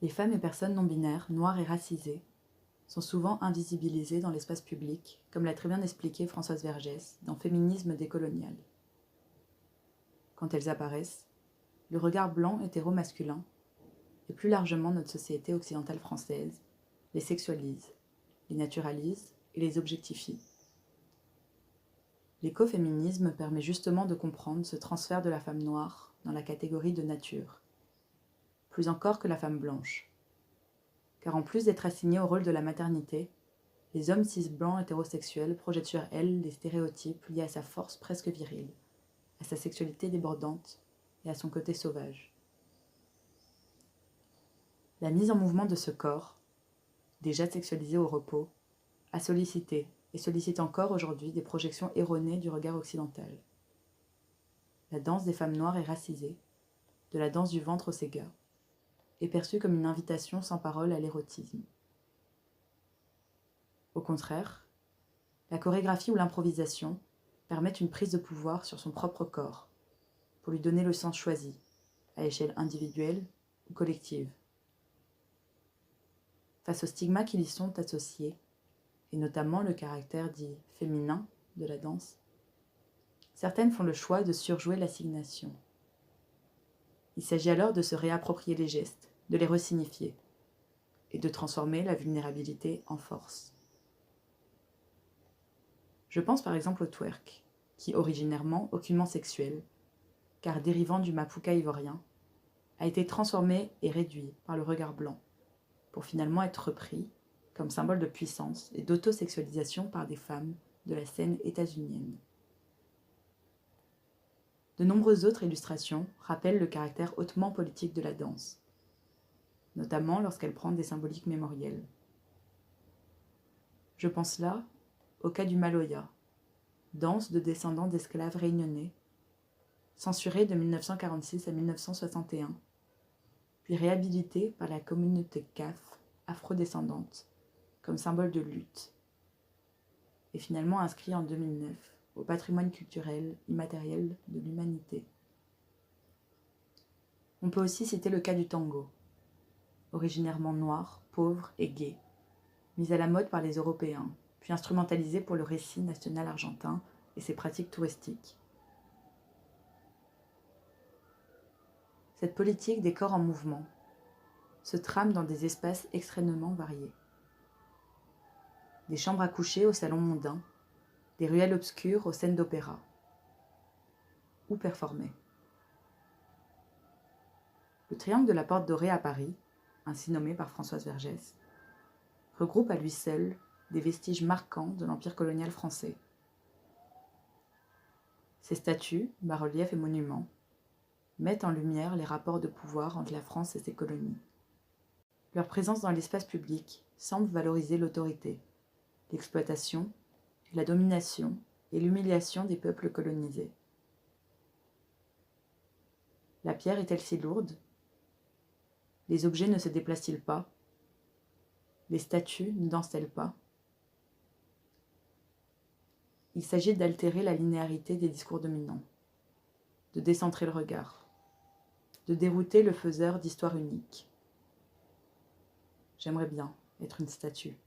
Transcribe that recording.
Les femmes et personnes non-binaires, noires et racisées, sont souvent invisibilisées dans l'espace public, comme l'a très bien expliqué Françoise Vergès dans Féminisme décolonial. Quand elles apparaissent, le regard blanc hétéro-masculin, et plus largement notre société occidentale française, les sexualise, les naturalise et les objectifie. L'écoféminisme permet justement de comprendre ce transfert de la femme noire dans la catégorie de nature, plus encore que la femme blanche. Car en plus d'être assignée au rôle de la maternité, les hommes cis blancs hétérosexuels projettent sur elle des stéréotypes liés à sa force presque virile, à sa sexualité débordante et à son côté sauvage. La mise en mouvement de ce corps, déjà sexualisé au repos, a sollicité et sollicite encore aujourd'hui des projections erronées du regard occidental. La danse des femmes noires et racisées, de la danse du ventre au Sega, est perçue comme une invitation sans parole à l'érotisme. Au contraire, la chorégraphie ou l'improvisation permettent une prise de pouvoir sur son propre corps, pour lui donner le sens choisi, à l'échelle individuelle ou collective. Face aux stigmas qui y sont associés, et notamment le caractère dit féminin de la danse, certaines font le choix de surjouer l'assignation. Il s'agit alors de se réapproprier les gestes, de les resignifier, et de transformer la vulnérabilité en force. Je pense par exemple au twerk, qui originairement aucunement sexuel, car dérivant du mapuka ivoirien, a été transformé et réduit par le regard blanc, pour finalement être repris comme symbole de puissance et d'autosexualisation par des femmes de la scène états-unienne. De nombreuses autres illustrations rappellent le caractère hautement politique de la danse, notamment lorsqu'elle prend des symboliques mémorielles. Je pense là au cas du Maloya, danse de descendants d'esclaves réunionnais, censurée de 1946 à 1961, puis réhabilitée par la communauté CAF afrodescendante comme symbole de lutte, et finalement inscrit en 2009 au patrimoine culturel immatériel de l'humanité. On peut aussi citer le cas du tango, originairement noir, pauvre et gai, mis à la mode par les Européens, puis instrumentalisé pour le récit national argentin et ses pratiques touristiques. Cette politique des corps en mouvement se trame dans des espaces extrêmement variés. Des chambres à coucher aux salons mondains, des ruelles obscures aux scènes d'opéra. Où performer ? Le triangle de la Porte Dorée à Paris, ainsi nommé par Françoise Vergès, regroupe à lui seul des vestiges marquants de l'empire colonial français. Ses statues, bas-reliefs et monuments mettent en lumière les rapports de pouvoir entre la France et ses colonies. Leur présence dans l'espace public semble valoriser l'autorité, l'exploitation, la domination et l'humiliation des peuples colonisés. La pierre est-elle si lourde ? Les objets ne se déplacent-ils pas ? Les statues ne dansent-elles pas ? Il s'agit d'altérer la linéarité des discours dominants, de décentrer le regard, de dérouter le faiseur d'histoires uniques. J'aimerais bien être une statue.